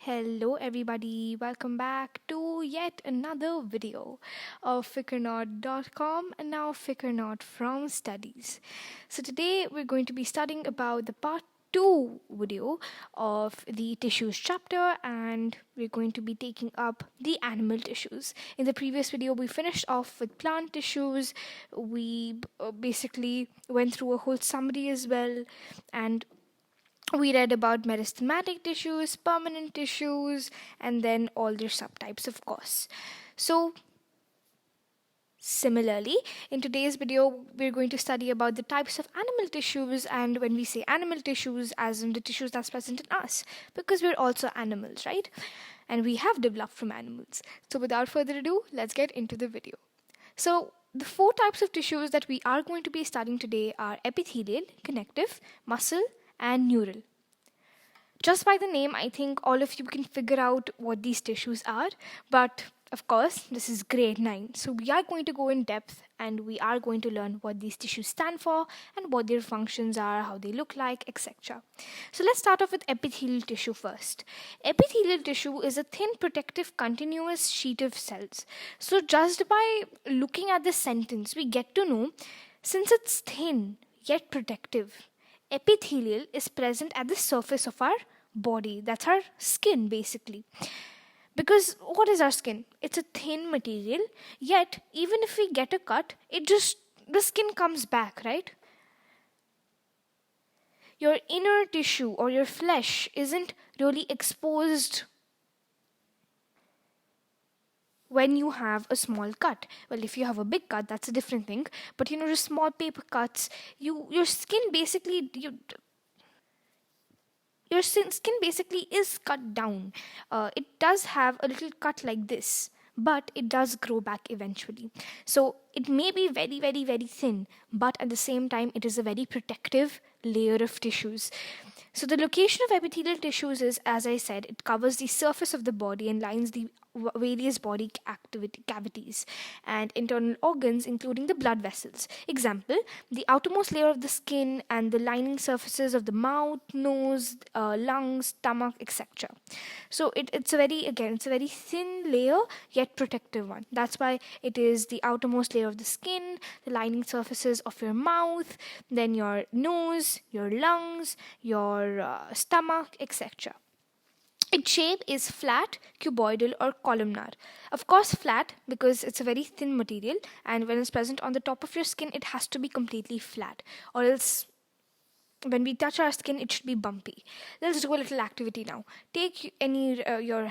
Hello, everybody. Welcome back to yet another video of FikarNot.com and now FikarNot from Studies. So, today we're going to be studying about the part 2 video of the tissues chapter, and we're going to be taking up the animal tissues. In the previous video, we finished off with plant tissues. We basically went through a whole summary as well, and we read about meristematic tissues, permanent tissues, and then all their subtypes, of course. So, similarly, in today's video, we're going to study about the types of animal tissues, and when we say animal tissues, as in the tissues that's present in us, because we're also animals, right? And we have developed from animals. So, without further ado, let's get into the video. So, the four types of tissues that we are going to be studying today are epithelial, connective, muscle, and neural. Just by the name, I think all of you can figure out what these tissues are. But of course, this is grade 9. So we are going to go in depth and we are going to learn what these tissues stand for and what their functions are, how they look like, etc. So let's start off with epithelial tissue first. Epithelial tissue is a thin, protective, continuous sheet of cells. So just by looking at this sentence, we get to know, since it's thin yet protective, epithelial is present at the surface of our body. That's our skin, basically. Because what is our skin? It's a thin material, yet even if we get a cut, the skin comes back, right? Your inner tissue or your flesh isn't really exposed when you have a small cut. Well, if you have a big cut, that's a different thing. But just small paper cuts, your skin basically your skin basically is cut down. It does have a little cut like this, but it does grow back eventually. So it may be very, very, very thin, but at the same time, it is a very protective layer of tissues. So the location of epithelial tissues is, as I said, it covers the surface of the body and lines the various body cavities and internal organs, including the blood vessels. Example, the outermost layer of the skin and the lining surfaces of the mouth, nose, lungs, stomach, etc. So it's a very thin layer yet protective one. That's why it is the outermost layer of the skin, the lining surfaces of your mouth, then your nose, your lungs, your stomach, etc. Its shape is flat, cuboidal, or columnar. Of course, flat because it's a very thin material, and when it's present on the top of your skin, it has to be completely flat, or else when we touch our skin, it should be bumpy. Let's do a little activity now. Take any of your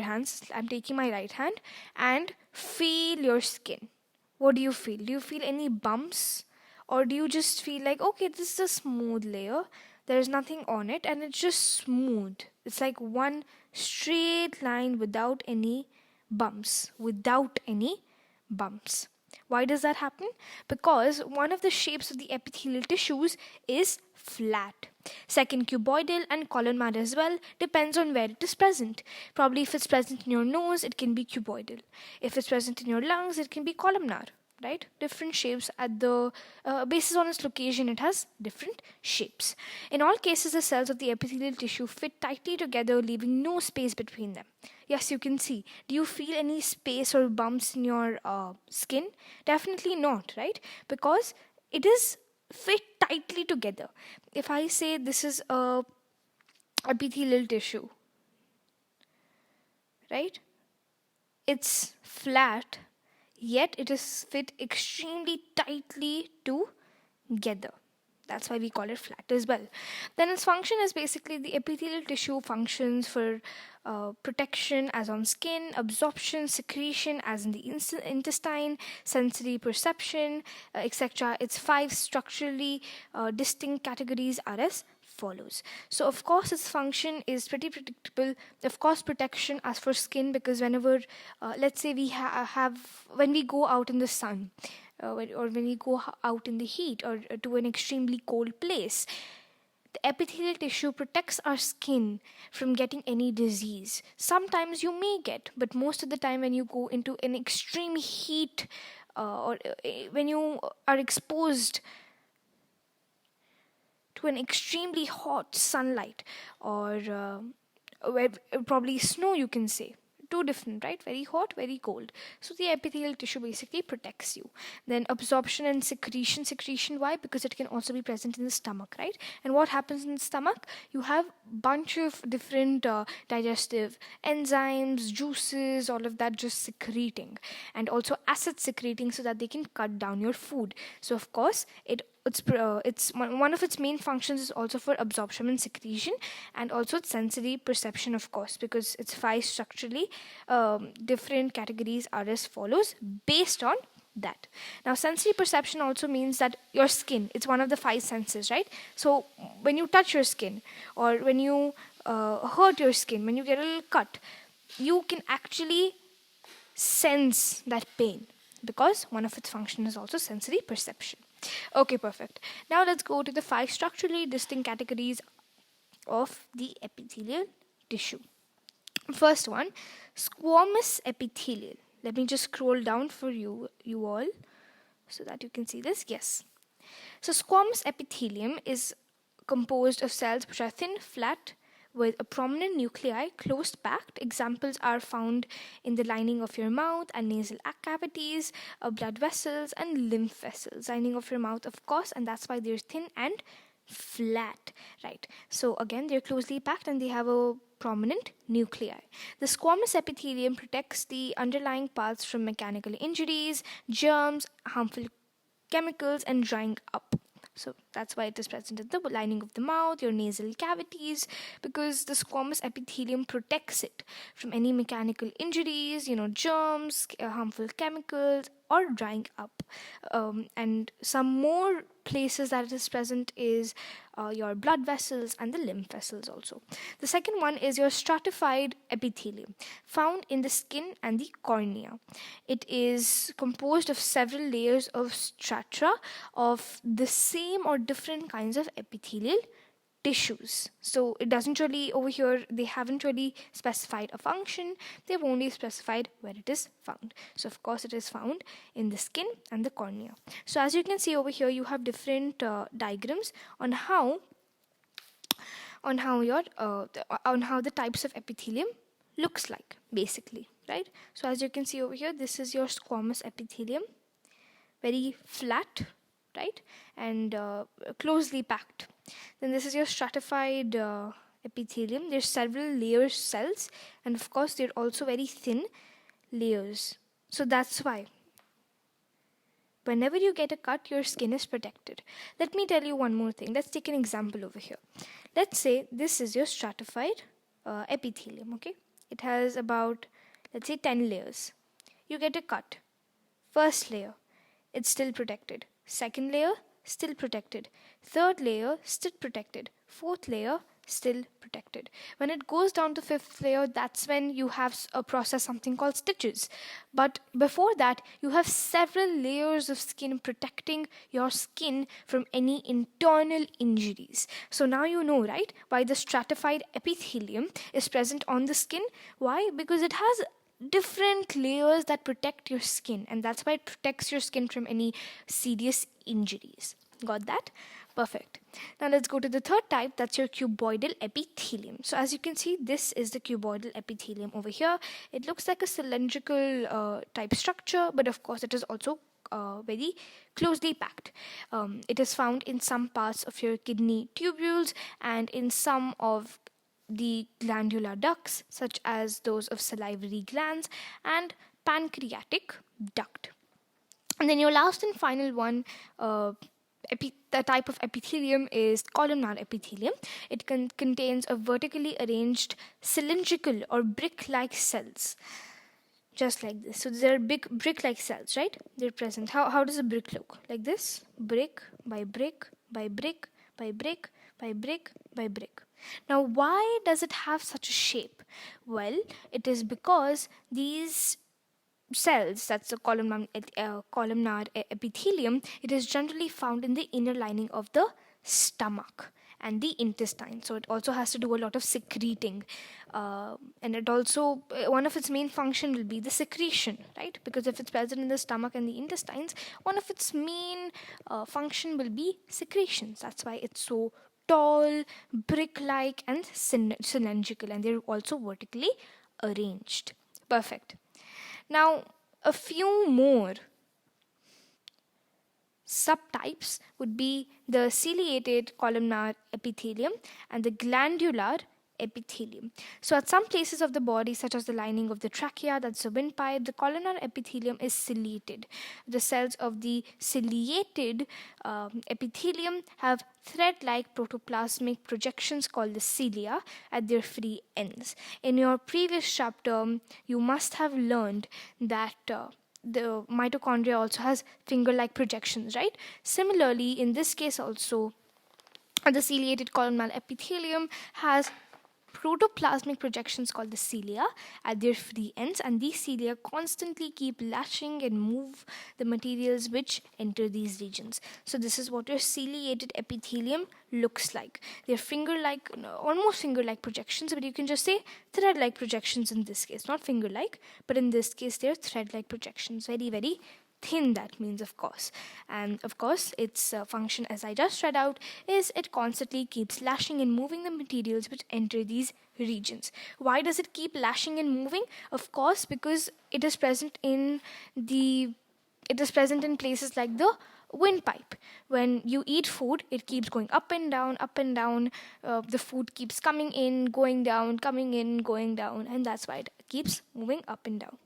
hands. I'm taking my right hand and feel your skin. What do you feel? Do you feel any bumps, or do you just feel like, okay, this is a smooth layer? There's nothing on it, and it's just smooth. It's like one straight line without any bumps. Without any bumps. Why does that happen? Because one of the shapes of the epithelial tissues is flat. Second, cuboidal and columnar as well, depends on where it is present. Probably if it's present in your nose, it can be cuboidal. If it's present in your lungs, it can be columnar. Right? Different shapes at the basis on its location, it has different shapes. In all cases, the cells of the epithelial tissue fit tightly together, leaving no space between them. Yes, you can see. Do you feel any space or bumps in your skin? Definitely not, right? Because it is fit tightly together. If I say this is a epithelial tissue, right? It's flat, yet it is fit extremely tightly together. That's why we call it flat as well. Then its function is basically the epithelial tissue functions for protection as on skin, absorption, secretion as in the intestine, sensory perception, etc. Its 5 structurally distinct categories are as follows. So of course its function is pretty predictable. Of course, protection as for skin, because whenever let's say we have when we go out in the sun, or when we go out in the heat, or to an extremely cold place, the epithelial tissue protects our skin from getting any disease. Sometimes you may get, but most of the time when you go into an extreme heat, or when you are exposed to an extremely hot sunlight, or where probably snow, you can say. Two different, right? Very hot, very cold. So the epithelial tissue basically protects you. Then absorption and secretion. Secretion, why? Because it can also be present in the stomach, right? And what happens in the stomach? You have bunch of different digestive enzymes, juices, all of that just secreting, and also acid secreting so that they can cut down your food. So of course it's one of its main functions is also for absorption and secretion, and also its sensory perception, of course, because its 5 structurally different categories are as follows based on that. Now sensory perception also means that your skin, it's one of the 5 senses, right? So when you touch your skin, or when you hurt your skin, when you get a little cut, you can actually sense that pain, because one of its functions is also sensory perception. Okay, perfect. Now let's go to the 5 structurally distinct categories of the epithelial tissue. First one, squamous epithelial. Let me just scroll down for you all so that you can see this. Yes. So squamous epithelium is composed of cells which are thin, flat, with a prominent nuclei, closed packed. Examples are found in the lining of your mouth and nasal cavities, blood vessels, and lymph vessels. Lining of your mouth, of course, and that's why they're thin and flat, right? So again, they're closely packed and they have a prominent nuclei. The squamous epithelium protects the underlying parts from mechanical injuries, germs, harmful chemicals, and drying up. So that's why it is present in the lining of the mouth, your nasal cavities, because the squamous epithelium protects it from any mechanical injuries, germs, harmful chemicals, or drying up. And some more places that it is present is your blood vessels and the lymph vessels also. The second one is your stratified epithelium, found in the skin and the cornea. It is composed of several layers of strata of the same or different kinds of epithelial tissues. So it doesn't really, over here, they haven't really specified a function, they've only specified where it is found. So of course it is found in the skin and the cornea. So as you can see over here, you have different diagrams on how the types of epithelium looks like, basically, right? So as you can see over here, this is your squamous epithelium, very flat, right, and closely packed. Then this is your stratified epithelium. There's several layers cells, and of course they're also very thin layers. So that's why whenever you get a cut, your skin is protected. Let me tell you one more thing. Let's take an example over here. Let's say this is your stratified epithelium, okay? It has about, let's say, 10 layers. You get a cut. First layer, it's still protected. Second layer, still protected. Third layer, still protected. Fourth layer, still protected. When it goes down to fifth layer, that's when you have a process, something called stitches. But before that, you have several layers of skin protecting your skin from any internal injuries. So now you know, right, why the stratified epithelium is present on the skin. Why? Because it has different layers that protect your skin, and that's why it protects your skin from any serious injuries. Got that? Perfect. Now let's go to the third type, that's your cuboidal epithelium. So as you can see, this is the cuboidal epithelium over here. It looks like a cylindrical type structure, but of course it is also very closely packed. It is found in some parts of your kidney tubules and in some of the glandular ducts, such as those of salivary glands and pancreatic duct. And then your last and final one, the type of epithelium is columnar epithelium. It contains a vertically arranged cylindrical or brick-like cells, just like this. So there are big brick-like cells, right? They're present. How does a brick look? Like this: brick by brick by brick by brick by brick by brick. Now, why does it have such a shape? Well, it is because these cells, that's the columnar epithelium, it is generally found in the inner lining of the stomach and the intestine. So it also has to do a lot of secreting, and it also, one of its main function will be the secretion, right? Because if it's present in the stomach and the intestines, one of its main function will be secretions. That's why it's so tall, brick-like, and cylindrical, and they're also vertically arranged. Perfect. Now, a few more subtypes would be the ciliated columnar epithelium and the glandular epithelium. So, at some places of the body, such as the lining of the trachea, that's the windpipe, the columnar epithelium is ciliated. The cells of the ciliated epithelium have thread like protoplasmic projections called the cilia at their free ends. In your previous chapter, you must have learned that. The mitochondria also has finger-like projections, right? Similarly, in this case also, the ciliated columnar epithelium has protoplasmic projections called the cilia at their free ends, and these cilia constantly keep latching and move the materials which enter these regions. So this is what your ciliated epithelium looks like. They're finger-like, almost finger-like projections, but you can just say thread-like projections in this case. Not finger-like, but in this case they're thread-like projections. Very, very thin, that means, of course. And of course, its function, as I just read out, is it constantly keeps lashing and moving the materials which enter these regions. Why does it keep lashing and moving? Of course, because it is present in places like the windpipe. When you eat food, it keeps going up and down, up and down. The food keeps coming in, going down, coming in, going down, and that's why it keeps moving up and down,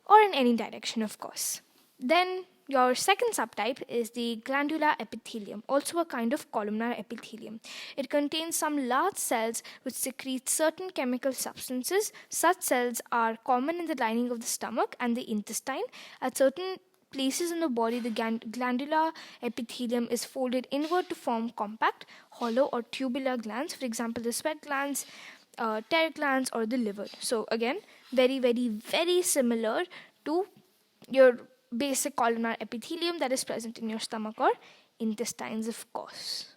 or in any direction, of course. Then your second subtype is the glandular epithelium, also a kind of columnar epithelium. It contains some large cells which secrete certain chemical substances. Such cells are common in the lining of the stomach and the intestine. At certain places in the body, the glandular epithelium is folded inward to form compact, hollow, or tubular glands. For example, the sweat glands, tear glands, or the liver. So again, very, very, very similar to your basic columnar epithelium that is present in your stomach or intestines, of course.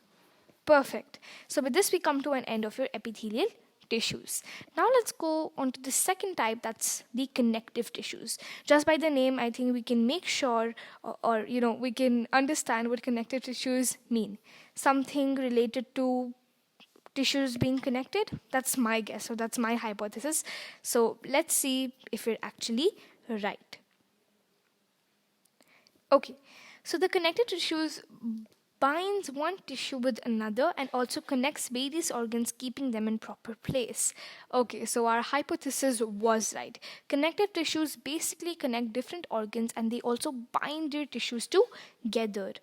Perfect. So with this, we come to an end of your epithelial tissues. Now let's go on to the second type, that's the connective tissues. Just by the name, I think we can make sure or we can understand what connective tissues mean. Something related to tissues being connected. That's my guess, or that's my hypothesis. So let's see if we're actually right. Okay, so the connective tissues binds one tissue with another and also connects various organs, keeping them in proper place. Okay, so our hypothesis was right. Connective tissues basically connect different organs and they also bind their tissues together.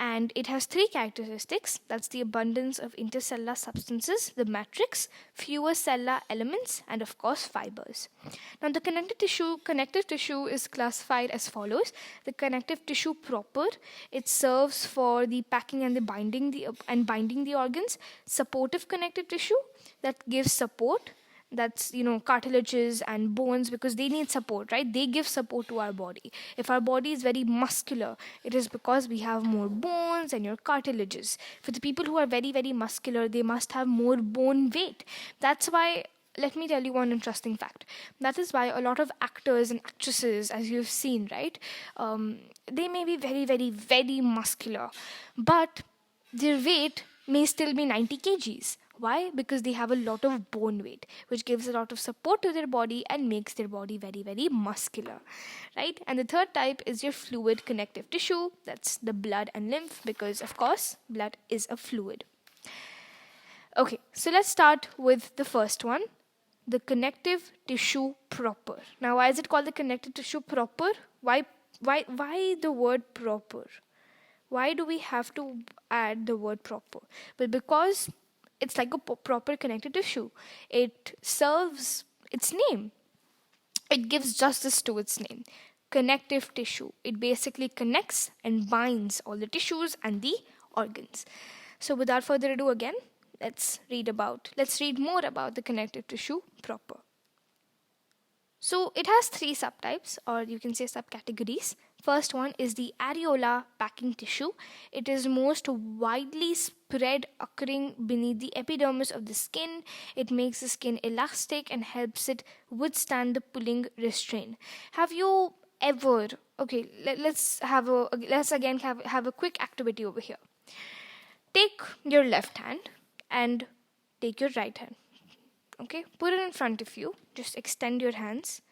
And it has three characteristics. That's the abundance of intercellular substances, the matrix, fewer cellular elements, and of course fibers. Now the connective tissue is classified as follows. The connective tissue proper, it serves for the packing and the binding the organs. Supportive connective tissue, that gives support. That's cartilages and bones, because they need support, right? They give support to our body. If our body is very muscular, it is because we have more bones and your cartilages. For the people who are very, very muscular, they must have more bone weight. That's why, let me tell you one interesting fact. That is why a lot of actors and actresses, as you've seen, right, they may be very, very, very muscular, but their weight may still be 90 kgs. Why? Because they have a lot of bone weight, which gives a lot of support to their body and makes their body very, very muscular, right? And the third type is your fluid connective tissue. That's the blood and lymph, because, of course, blood is a fluid. Okay, so let's start with the first one, the connective tissue proper. Now, why is it called the connective tissue proper? Why the word proper? Why do we have to add the word proper? Well, because it's like a proper connective tissue. It serves its name. It gives justice to its name. Connective tissue. It basically connects and binds all the tissues and the organs. So without further ado, again, let's read more about the connective tissue proper. So it has three subtypes, or you can say subcategories. First one is the areola packing tissue. It is most widely spread, occurring beneath the epidermis of the skin. It makes the skin elastic and helps it withstand the pulling restraint. Have you ever? Okay, let's again have a quick activity over here. Take your left hand and take your right hand. Okay, put it in front of you. Just extend your hands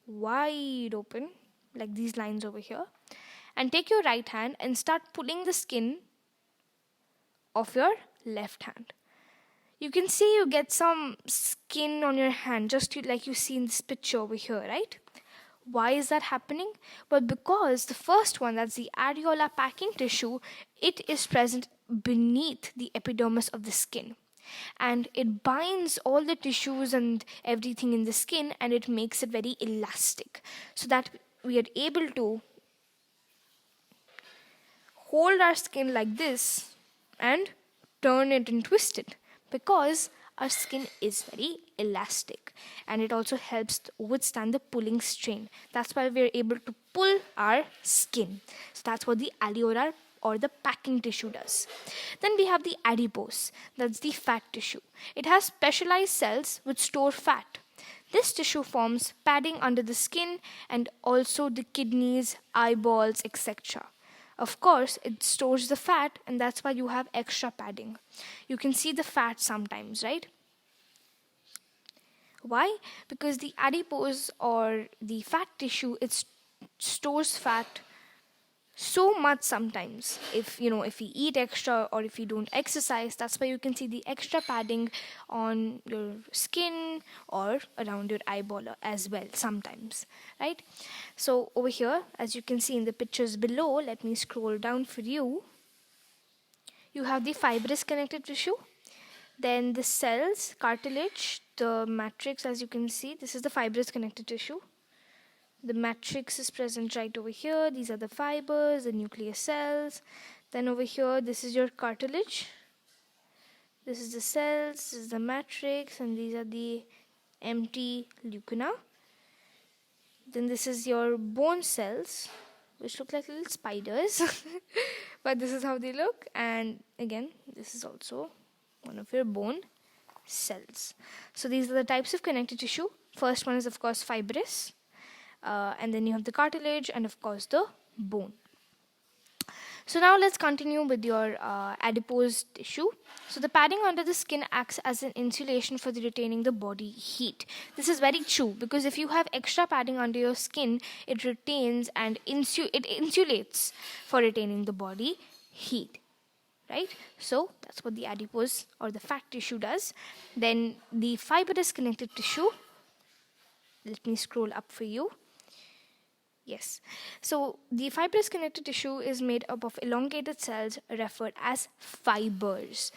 wide open, like these lines over here. And take your right hand and start pulling the skin of your left hand. You can see you get some skin on your hand, just like you see in this picture over here, right? Why is that happening? Well, because the first one, that's the areola packing tissue, it is present beneath the epidermis of the skin. And it binds all the tissues and everything in the skin, and it makes it very elastic, so that we are able to hold our skin like this and turn it and twist it, because our skin is very elastic, and it also helps to withstand the pulling strain. That's why we're able to pull our skin. So that's what the alveolar or the packing tissue does. Then we have the adipose, that's the fat tissue. It has specialized cells which store fat. This tissue forms padding under the skin and also the kidneys, eyeballs, etc. Of course, it stores the fat, and that's why you have extra padding. You can see the fat sometimes, right? Why? Because the adipose or the fat tissue, it stores fat so much sometimes. If we eat extra or if we don't exercise, that's why you can see the extra padding on your skin or around your eyeball as well sometimes, right? So over here, as you can see in the pictures below, let me scroll down for you. You have the fibrous connective tissue, then the cells, cartilage, the matrix. As you can see, this is the fibrous connective tissue. The matrix is present right over here. These are the fibers, the nucleus cells. Then over here, this is your cartilage. This is the cells, this is the matrix, and these are the empty leucina. Then this is your bone cells, which look like little spiders. But this is how they look. And again, this is also one of your bone cells. So these are the types of connective tissue. First one is, of course, fibrous. And then you have the cartilage and, of course, the bone. So now let's continue with your adipose tissue. So the padding under the skin acts as an insulation for the retaining the body heat. This is very true, because if you have extra padding under your skin, it retains and it insulates for retaining the body heat. Right? So that's what the adipose or the fat tissue does. Then the fibrous connective tissue. Let me scroll up for you. Yes. So the fibrous connective tissue is made up of elongated cells referred as fibers.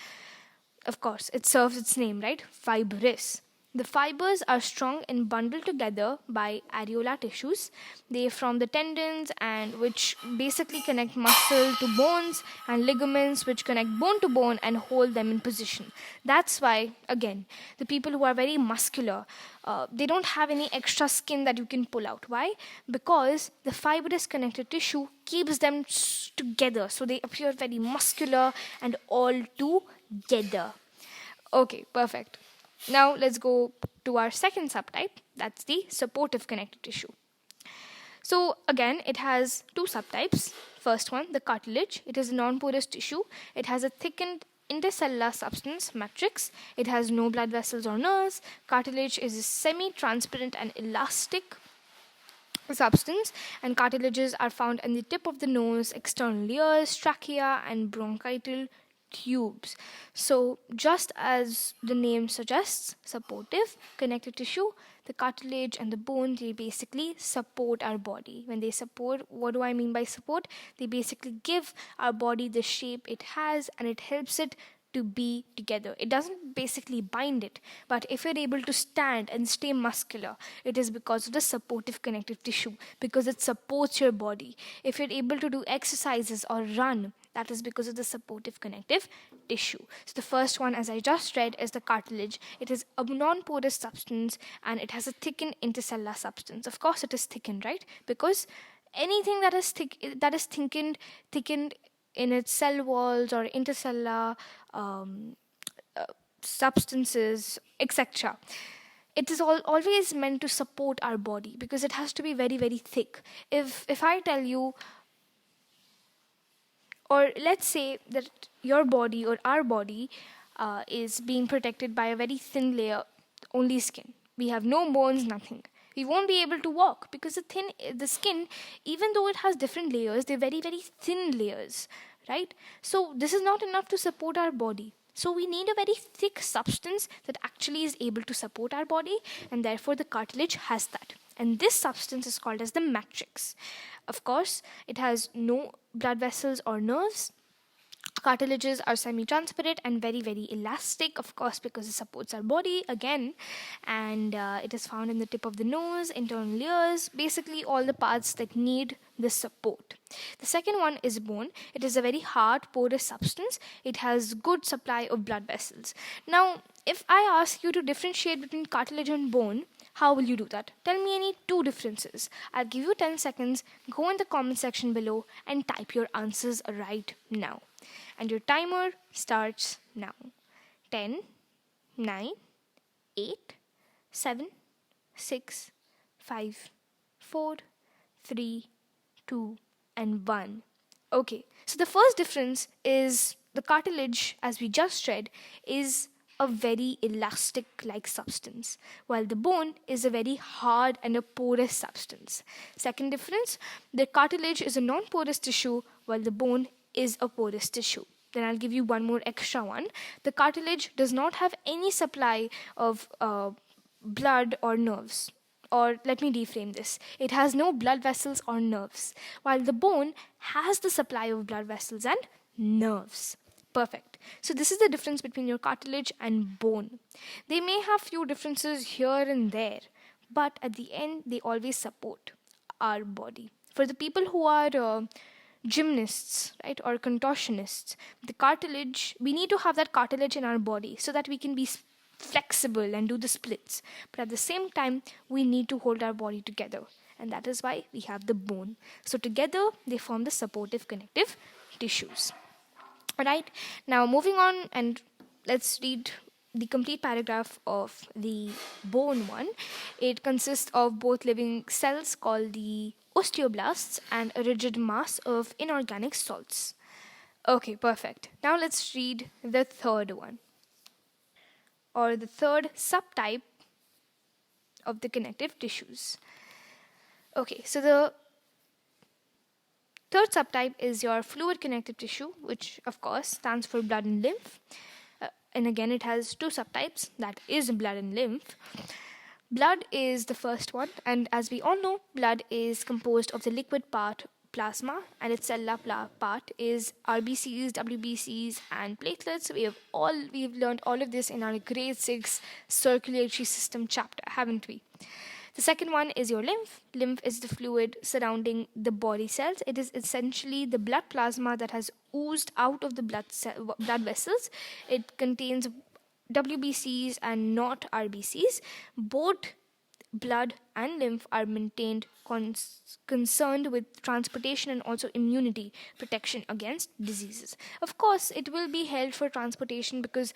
Of course, it serves its name, right? Fibrous. The fibers are strong and bundled together by areola tissues. They form the tendons, and which basically connect muscle to bones, and ligaments which connect bone to bone and hold them in position. That's why, again, the people who are very muscular, they don't have any extra skin that you can pull out. Why? Because the fibrous connective tissue keeps them together, so they appear very muscular and all together. Okay, perfect. Now let's go to our second subtype, that's the supportive connective tissue. So again, it has two subtypes. First one, the cartilage. It is a non-porous tissue. It has a thickened intercellular substance, matrix. It has no blood vessels or nerves. Cartilage is a semi-transparent and elastic substance, and cartilages are found in the tip of the nose, external ears, trachea, and bronchial tubes. So just as the name suggests, supportive connective tissue, the cartilage and the bone, they basically support our body. When they support, what do I mean by support? They basically give our body the shape it has, and it helps it to be together. It doesn't basically bind it, but if you're able to stand and stay muscular, it is because of the supportive connective tissue, because it supports your body. If you're able to do exercises or run, that is because of the supportive connective tissue. So the first one, as I just read, is the cartilage. It is a non-porous substance, and it has a thickened intercellular substance. Of course, it is thickened, right? Because anything that is thickened in its cell walls or intercellular substances, etc. It is always meant to support our body, because it has to be very, very thick. If I tell you, Or let's say that your body or our body is being protected by a very thin layer, only skin. We have no bones, nothing. We won't be able to walk because the skin, even though it has different layers, they're very, very thin layers, right? So this is not enough to support our body. So we need a very thick substance that actually is able to support our body, and therefore the cartilage has that. And this substance is called as the matrix. Of course, it has no blood vessels or nerves. Cartilages are semi-transparent and very, very elastic, of course, because it supports our body again. And it is found in the tip of the nose, internal ears, basically all the parts that need the support. The second one is bone. It is a very hard, porous substance. It has good supply of blood vessels. Now, if I ask you to differentiate between cartilage and bone, how will you do that? Tell me any two differences. I'll give you 10 seconds. Go in the comment section below and type your answers right now. And your timer starts now. 10, 9, 8, 7, 6, 5, 4, 3, 2, and 1. Okay, so the first difference is the cartilage, as we just read, is a very elastic like substance, while the bone is a very hard and a porous substance. Second difference, the cartilage is a non-porous tissue, while the bone is a porous tissue. Then I'll give you one more extra one. The cartilage does not have any supply of blood or nerves. Or let me reframe this. It has no blood vessels or nerves, while the bone has the supply of blood vessels and nerves. Perfect. So this is the difference between your cartilage and bone. They may have few differences here and there, but at the end they always support our body. For the people who are gymnasts, right, or contortionists, the cartilage, we need to have that cartilage in our body so that we can be flexible and do the splits. But at the same time, we need to hold our body together, and that is why we have the bone. So together, they form the supportive connective tissues. Alright, now moving on, and let's read the complete paragraph of the bone one. It consists of both living cells called the osteoblasts and a rigid mass of inorganic salts. Okay, perfect. Now let's read the third one, or the third subtype of the connective tissues. Okay, so the third subtype is your fluid connective tissue, which of course stands for blood and lymph. And again, it has two subtypes, that is blood and lymph. Blood is the first one, and as we all know, blood is composed of the liquid part, plasma, and its cellular part is RBCs, WBCs, and platelets. We've learned all of this in our grade 6 circulatory system chapter, haven't we? The second one is your lymph. Lymph is the fluid surrounding the body cells. It is essentially the blood plasma that has oozed out of the blood vessels. It contains WBCs and not RBCs. Both blood and lymph are maintained concerned with transportation and also immunity protection against diseases. Of course, it will be held for transportation because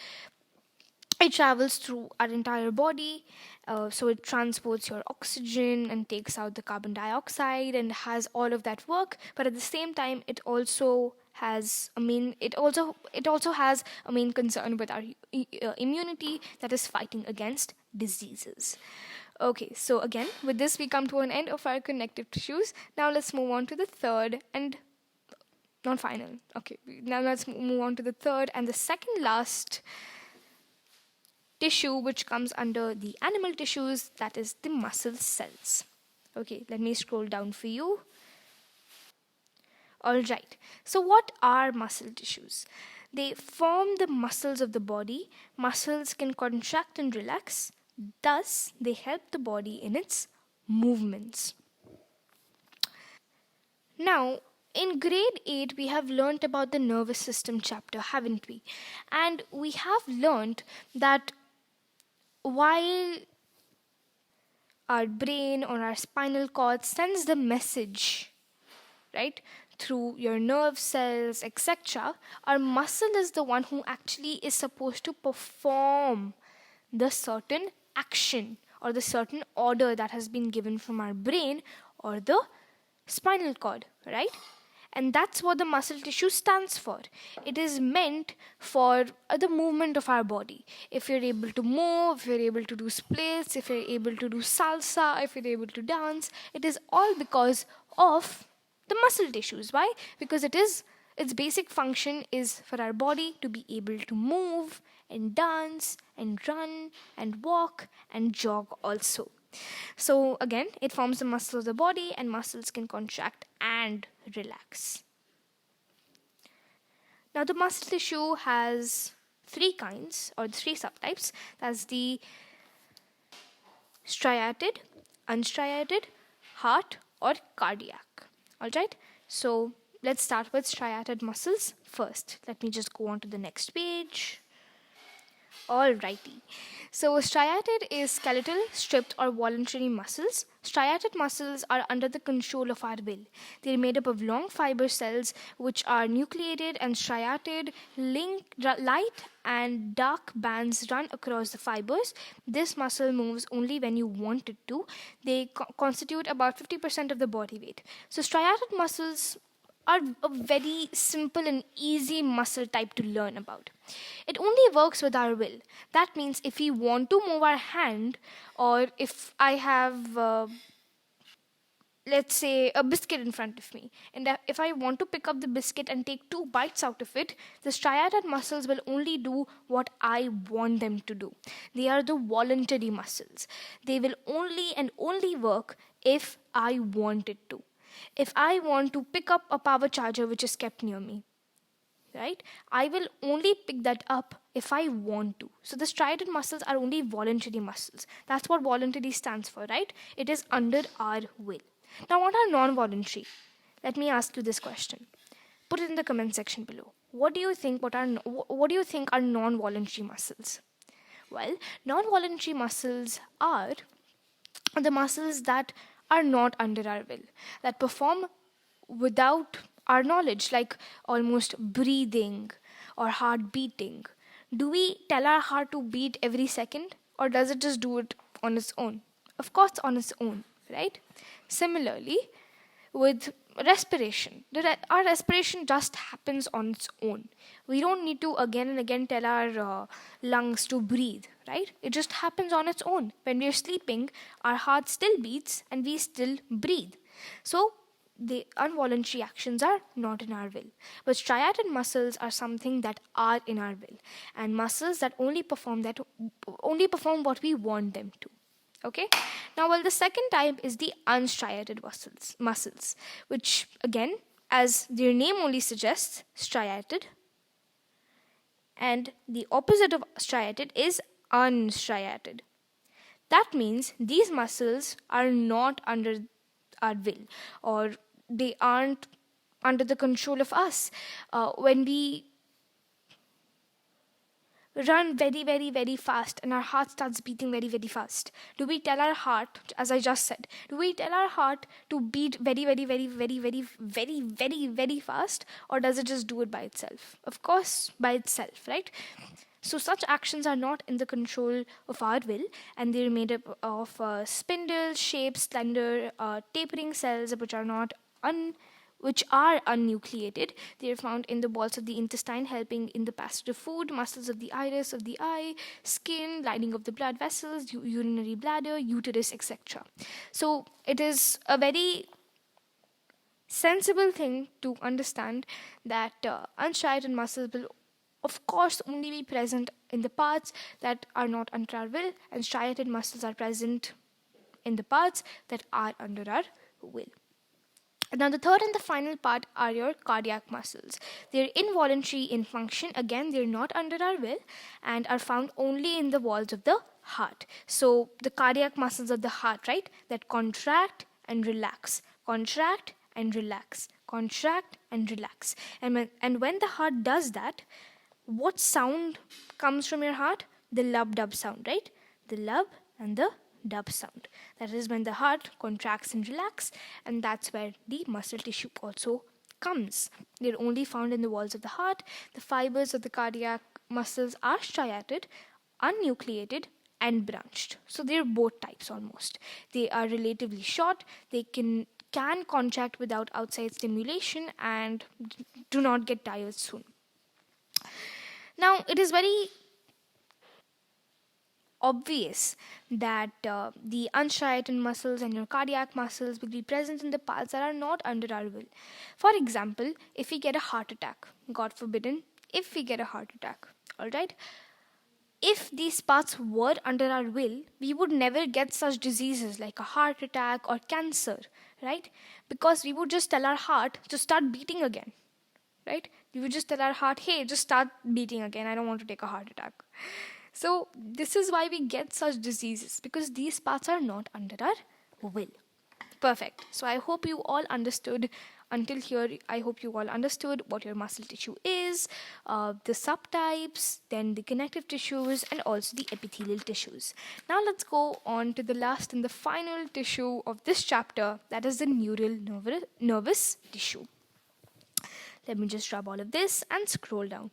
it travels through our entire body, so it transports your oxygen and takes out the carbon dioxide and has all of that work. But at the same time, it also has it also has a main concern with our immunity, that is fighting against diseases. Okay, so again, with this we come to an end of our connective tissues. Now let's move on to the third and not final. Okay, now let's move on to the third and the second last tissue, which comes under the animal tissues, that is the muscle cells. Okay, let me scroll down for you. Alright, so what are muscle tissues? They form the muscles of the body. Muscles can contract and relax, thus they help the body in its movements. Now, in grade 8, we have learnt about the nervous system chapter, haven't we? And we have learnt that while our brain or our spinal cord sends the message, right, through your nerve cells, etc., our muscle is the one who actually is supposed to perform the certain action or the certain order that has been given from our brain or the spinal cord, right? And that's what the muscle tissue stands for. It is meant for the movement of our body. If you're able to move, if you're able to do splits, if you're able to do salsa, if you're able to dance, it is all because of the muscle tissues. Why? Because its basic function is for our body to be able to move and dance and run and walk and jog also. So again, it forms the muscles of the body, and muscles can contract and relax. Now the muscle tissue has three kinds or three subtypes. That's the striated, unstriated, heart or cardiac. Alright, so let's start with striated muscles first. Let me just go on to the next page. Alrighty. So striated is skeletal, stripped or voluntary muscles. Striated muscles are under the control of our will. They are made up of long fiber cells which are nucleated and striated. Light and dark bands run across the fibers. This muscle moves only when you want it to. They constitute about 50% of the body weight. So striated muscles are a very simple and easy muscle type to learn about. It only works with our will. That means if we want to move our hand, or if I have, let's say, a biscuit in front of me, and if I want to pick up the biscuit and take 2 bites out of it, the striated muscles will only do what I want them to do. They are the voluntary muscles. They will only and only work if I want it to. If I want to pick up a power charger which is kept near me, right, I will only pick that up if I want to. So the striated muscles are only voluntary muscles. That's what voluntary stands for, right? It is under our will. Now, what are non-voluntary? Let me ask you this question. Put it in the comment section below. What do you think are non-voluntary muscles? Well, non-voluntary muscles are the muscles that are not under our will, that perform without our knowledge, like almost breathing or heart beating. Do we tell our heart to beat every second, or does it just do it on its own? Of course, on its own, right? Similarly, with respiration, our respiration just happens on its own. We don't need to again and again tell our lungs to breathe, right? It just happens on its own. When we're sleeping, our heart still beats and we still breathe. So the involuntary actions are not in our will. But striated muscles are something that are in our will, and muscles that only perform what we want them to. Okay. Now, well, the second type is the unstriated muscles, which again, as their name only suggests, striated. And the opposite of striated is unstriated. That means these muscles are not under our will, or they aren't under the control of us. When we run very, very, very fast and our heart starts beating very, very fast, do we tell our heart, as I just said, do we tell our heart to beat very, very, very, very, very, very, very, very fast, or does it just do it by itself? Of course, by itself, right? So such actions are not in the control of our will, and they're made up of spindle-shaped, slender, tapering cells which are unnucleated. They are found in the walls of the intestine, helping in the passage of food, muscles of the iris of the eye, skin, lining of the blood vessels, urinary bladder, uterus, etc. So it is a very sensible thing to understand that unstriated muscles will of course only be present in the parts that are not under our will, and striated muscles are present in the parts that are under our will. Now, the third and the final part are your cardiac muscles. They're involuntary in function. Again, they're not under our will and are found only in the walls of the heart. So, the cardiac muscles of the heart, right, that contract and relax, contract and relax, contract and relax. And when the heart does that, what sound comes from your heart? The lub-dub sound, right? The lub and the dub sound. That is when the heart contracts and relaxes, and that's where the muscle tissue also comes. They're only found in the walls of the heart. The fibers of the cardiac muscles are striated, unnucleated, and branched. So they're both types almost. They are relatively short. They can can contract without outside stimulation and do not get tired soon. Now, it is very obvious that the unstriated muscles and your cardiac muscles will be present in the parts that are not under our will. For example, if we get a heart attack, God forbidden, if we get a heart attack, all right, if these parts were under our will, we would never get such diseases like a heart attack or cancer, right? Because we would just tell our heart to start beating again, right? We would just tell our heart, hey, just start beating again. I don't want to take a heart attack. So this is why we get such diseases, because these parts are not under our will. Perfect. So I hope you all understood until here. I hope you all understood what your muscle tissue is, the subtypes, then the connective tissues, and also the epithelial tissues. Now let's go on to the last and the final tissue of this chapter, that is the neural nervous tissue. Let me just rub all of this and scroll down.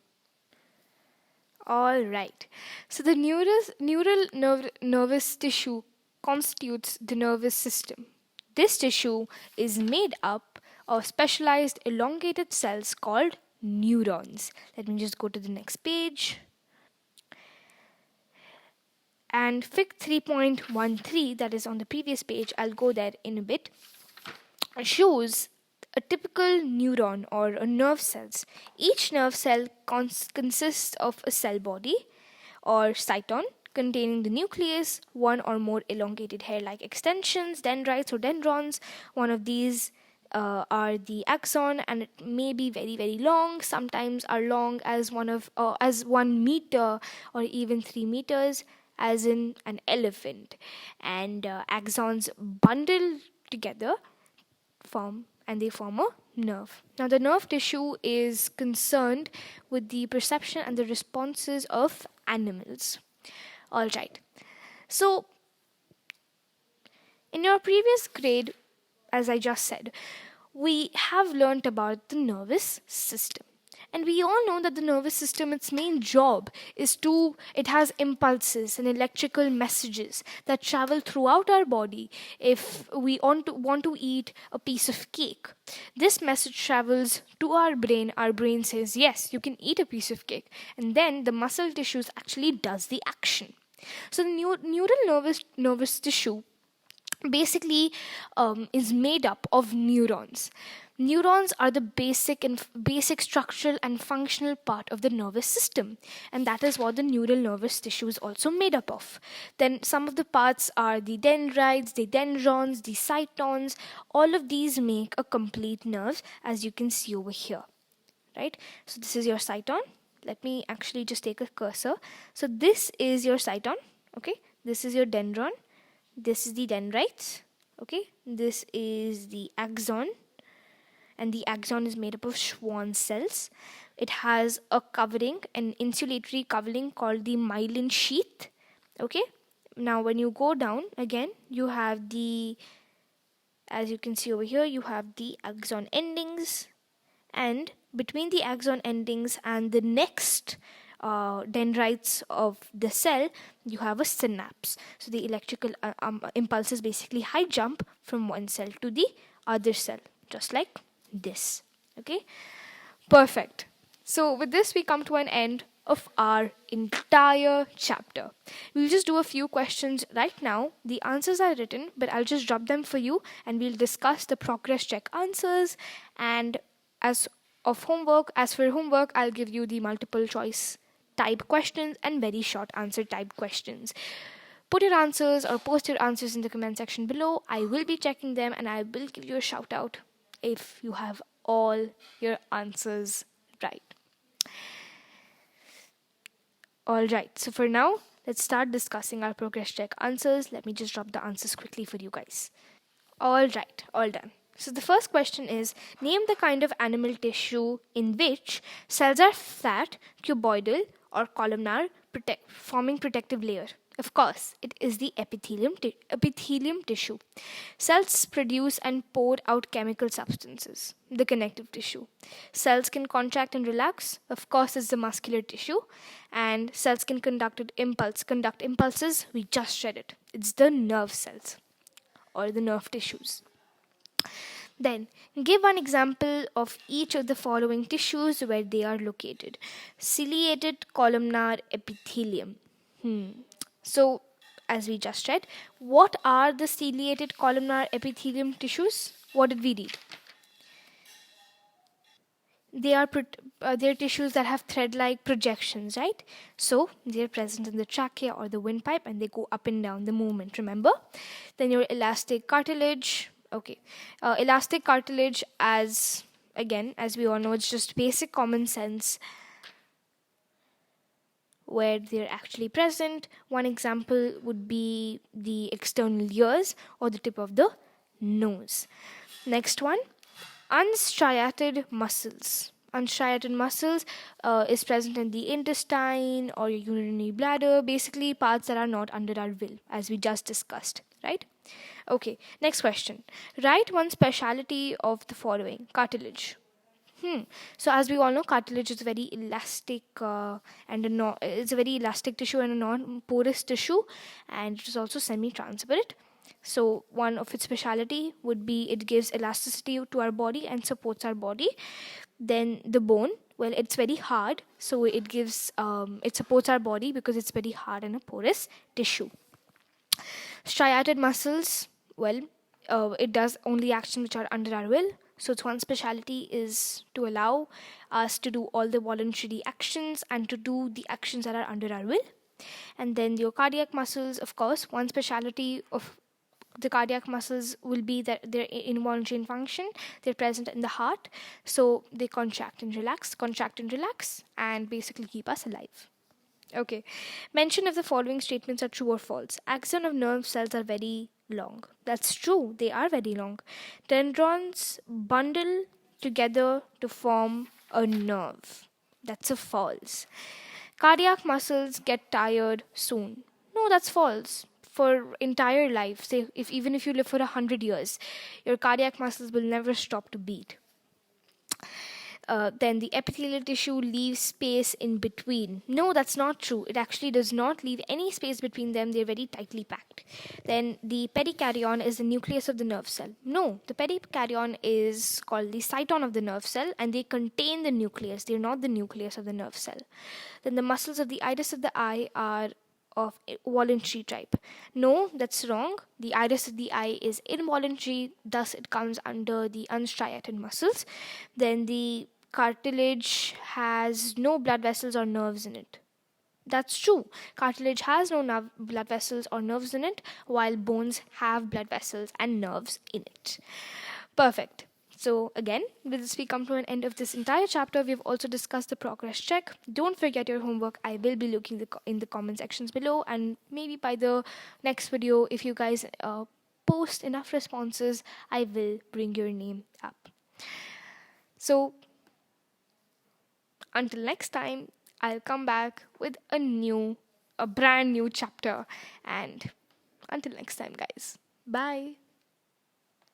All right. So the nervous tissue constitutes the nervous system. This tissue is made up of specialized elongated cells called neurons. Let me just go to the next page. And Fig 3.13, that is on the previous page, I'll go there in a bit, shows a typical neuron or a nerve cells. Each nerve cell consists of a cell body or cyton containing the nucleus, one or more elongated hair-like extensions, dendrites or dendrons. One of these are the axon, and it may be very, very long. Sometimes are long as 1 meter or even 3 meters, as in an elephant. And axons bundle together they form a nerve. Now, the nerve tissue is concerned with the perception and the responses of animals. All right. So, in your previous grade, as I just said, we have learnt about the nervous system. And we all know that the nervous system, its main job is it has impulses and electrical messages that travel throughout our body. If we want to eat a piece of cake, this message travels to our brain says, yes, you can eat a piece of cake. And then the muscle tissues actually does the action. So the neural nervous tissue basically is made up of neurons. Neurons are the basic structural and functional part of the nervous system, and that is what the neural nervous tissue is also made up of. Then some of the parts are the dendrites, the dendrons, the cytons. All of these make a complete nerve, as you can see over here, right? So this is your cyton. Let me actually just take a cursor. So this is your cyton, okay? This is your dendron. This is the dendrites, okay? This is the axon, and the axon is made up of Schwann cells. It has a covering, an insulatory covering called the myelin sheath, okay? Now, when you go down, again, you have as you can see over here, you have the axon endings, and between the axon endings and the next dendrites of the cell, you have a synapse. So the electrical impulses basically high jump from one cell to the other cell, just like this. Okay, perfect. So with this, we come to an end of our entire chapter. We'll just do a few questions right now. The answers are written, but I'll just drop them for you, and we'll discuss the progress check answers. And as for homework, I'll give you the multiple choice type questions and very short answer type questions. Put your answers or post your answers in the comment section below. I will be checking them, and I will give you a shout out if you have all your answers right. All right, so for now, let's start discussing our progress check answers. Let me just drop the answers quickly for you guys. All right, all done. So the first question is, name the kind of animal tissue in which cells are flat, cuboidal, or columnar, forming protective layer. Of course, it is the epithelium tissue. Cells produce and pour out chemical substances, the connective tissue. Cells can contract and relax. Of course, it's the muscular tissue. And cells can conduct impulses. We just read it. It's the nerve cells or the nerve tissues. Then, give one example of each of the following tissues where they are located. Ciliated columnar epithelium. So, as we just read, what are the ciliated columnar epithelium tissues? What did we read? They're tissues that have thread-like projections, right? So they're present in the trachea or the windpipe, and they go up and down the movement. Remember? Then your elastic cartilage. Okay, elastic cartilage, as we all know, it's just basic common sense where they're actually present. One example would be the external ears or the tip of the nose. Next one, unstriated muscles. Unstriated muscles is present in the intestine or your urinary bladder, basically parts that are not under our will, as we just discussed, right? Okay, next question. Write one speciality of the following. Cartilage. So as we all know, cartilage is very elastic it's a very elastic tissue and a non-porous tissue, and it is also semi-transparent. So one of its speciality would be it gives elasticity to our body and supports our body. Then the bone, well, it's very hard, so it supports our body because it's very hard and a porous tissue. Striated muscles, well, it does only actions which are under our will. So its one speciality is to allow us to do all the voluntary actions and to do the actions that are under our will. And then your cardiac muscles, of course, one speciality of the cardiac muscles will be that they're involuntary in function. They're present in the heart, so they contract and relax, and basically keep us alive. Okay. Mention if the following statements are true or false. Axon of nerve cells are very long. That's true. They are very long. Dendrons bundle together to form a nerve. That's a false. Cardiac muscles get tired soon. No, that's false. For entire life, say if even if you live for 100 years, your cardiac muscles will never stop to beat. Then the epithelial tissue leaves space in between. No, that's not true. It actually does not leave any space between them. They're very tightly packed. Then the perikaryon is the nucleus of the nerve cell. No, the perikaryon is called the cyton of the nerve cell, and they contain the nucleus. They're not the nucleus of the nerve cell. Then the muscles of the iris of the eye are of voluntary type. No, that's wrong. The iris of the eye is involuntary, thus it comes under the unstriated muscles. Then the cartilage has no blood vessels or nerves in it. That's true. Cartilage has no blood vessels or nerves in it, while bones have blood vessels and nerves in it. Perfect. So again, with this we come to an end of this entire chapter. We've also discussed the progress check. Don't forget your homework. I will be looking in the comment sections below, and maybe by the next video, if you guys post enough responses, I will bring your name up. So until next time, I'll come back with a brand new chapter. And until next time, guys, bye.